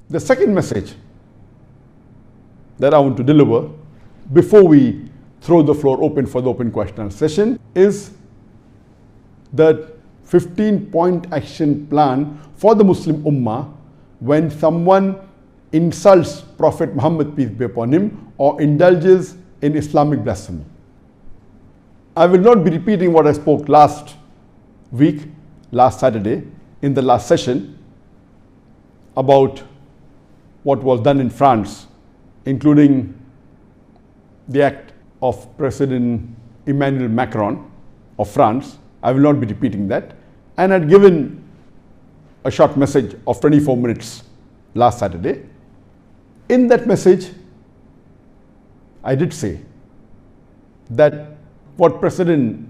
The second message that I want to deliver before we throw the floor open for the open question session is the 15-point action plan for the Muslim Ummah when someone insults Prophet Muhammad, peace be upon him, or indulges in Islamic blasphemy. I will not be repeating what I spoke last week, last Saturday, in the last session about what was done in France, including the act of President Emmanuel Macron of France. I will not be repeating that. And I had given a short message of 24 minutes last Saturday. In that message, I did say that what President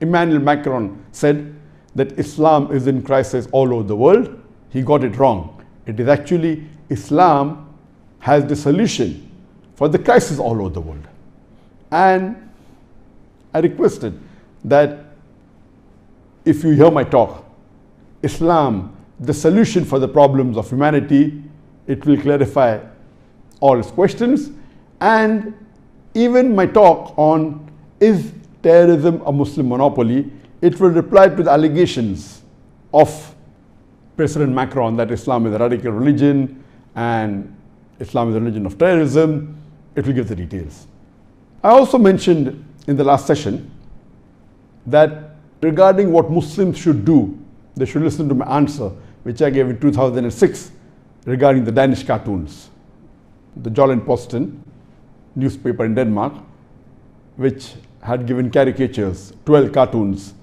Emmanuel Macron said, that Islam is in crisis all over the world, he got it wrong. It is actually Islam has the solution for the crisis all over the world. And I requested that if you hear my talk, Islam, the solution for the problems of humanity, it will clarify all its questions. And even my talk on is terrorism a Muslim monopoly, it will reply to the allegations of President Macron that Islam is a radical religion and Islam is a religion of terrorism. It will give the details. I also mentioned in the last session that regarding what Muslims should do, they should listen to my answer, which I gave in 2006 regarding the Danish cartoons. The Jyllands-Posten newspaper in Denmark, which had given caricatures, 12 cartoons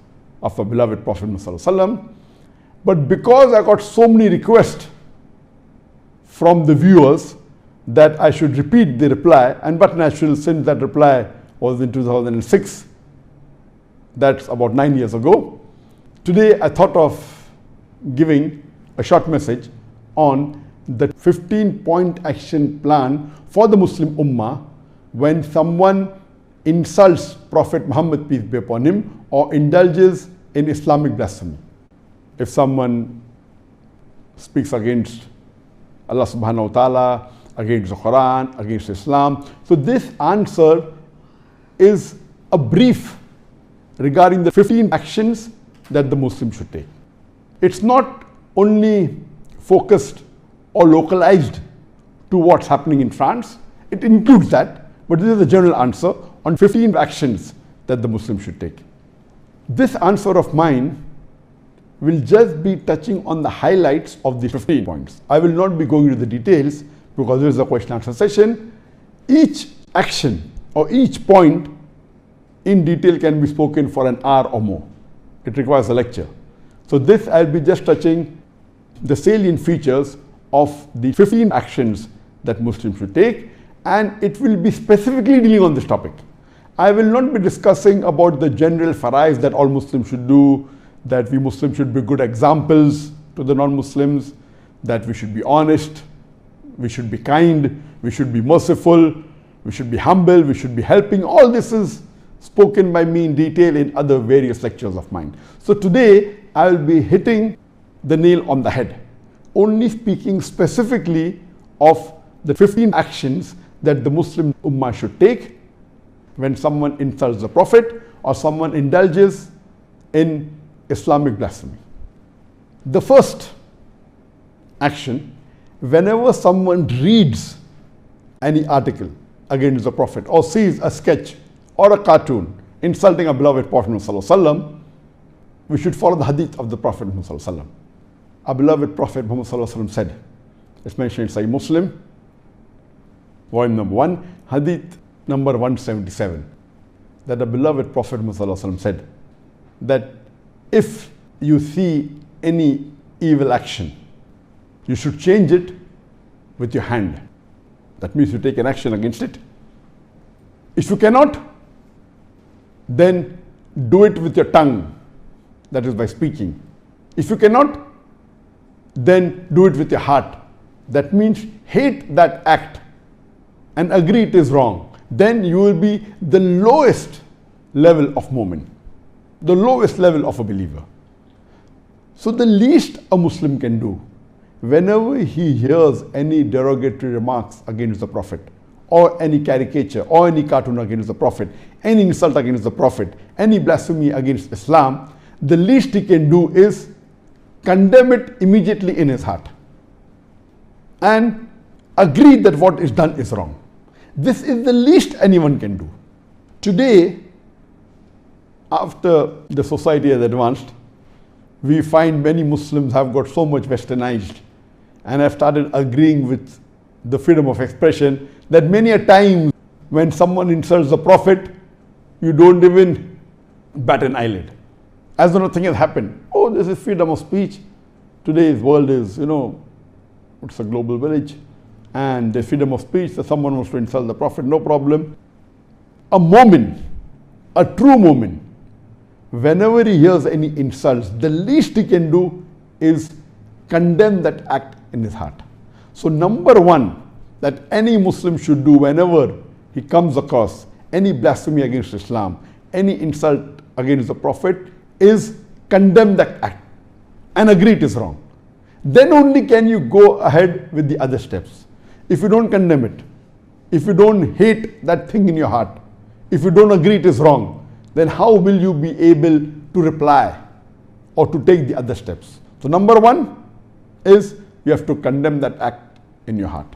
of our beloved Prophet Muhammad. But because I got so many requests from the viewers that I should repeat the reply, and but natural, since that reply was in 2006, that's about 9 years ago. Today I thought of giving a short message on the 15-point action plan for the Muslim Ummah when someone insults Prophet Muhammad, peace be upon him, or indulges in Islamic blasphemy. If someone speaks against Allah subhanahu wa ta'ala, against the Quran, against Islam. So this answer is a brief regarding the 15 actions that the Muslim should take. It's not only focused or localized to what's happening in France. It includes that, but this is the general answer on 15 actions that the Muslim should take. This answer of mine will just be touching on the highlights of the 15 points. I will not be going into the details because this is a question answer session. Each action or each point in detail can be spoken for an hour or more. It requires a lecture. So this I'll be just touching the salient features of the 15 actions that Muslims should take, and it will be specifically dealing on this topic. I will not be discussing about the general farais that all Muslims should do, that we Muslims should be good examples to the non-Muslims, that we should be honest, we should be kind, we should be merciful, we should be humble, we should be helping. All this is spoken by me in detail in other various lectures of mine. So today I will be hitting the nail on the head, only speaking specifically of the 15 actions that the Muslim Ummah should take when someone insults the Prophet or someone indulges in Islamic blasphemy. The first action, whenever someone reads any article against the Prophet or sees a sketch or a cartoon insulting a beloved Prophet Muhammad, we should follow the hadith of the Prophet Muhammad. Our beloved Prophet Muhammad said, it's mentioned in Sahih Muslim, volume number 1, hadith number 177, that the beloved Prophet Muhammad said that if you see any evil action, you should change it with your hand. That means you take an action against it. If you cannot, then do it with your tongue, that is by speaking. If you cannot, then do it with your heart. That means hate that act and agree it is wrong. Then you will be the lowest level of mu'min, the lowest level of a believer. So the least a Muslim can do whenever he hears any derogatory remarks against the Prophet, or any caricature, or any cartoon against the Prophet, any insult against the Prophet, any blasphemy against Islam, the least he can do is condemn it immediately in his heart and agree that what is done is wrong. This is the least anyone can do. Today, after the society has advanced, we find many Muslims have got so much westernized and have started agreeing with the freedom of expression that many a time when someone insults the Prophet, you don't even bat an eyelid. As though nothing has happened. Oh, this is freedom of speech. Today's world is, it's a global village. And the freedom of speech, that someone wants to insult the Prophet, no problem. A mu'min, a true mu'min, whenever he hears any insults, the least he can do is condemn that act in his heart. So number one that any Muslim should do whenever he comes across any blasphemy against Islam, any insult against the Prophet, is condemn that act and agree it is wrong. Then only can you go ahead with the other steps. If you don't condemn it, if you don't hate that thing in your heart, if you don't agree it is wrong, then how will you be able to reply or to take the other steps? So number one is you have to condemn that act in your heart.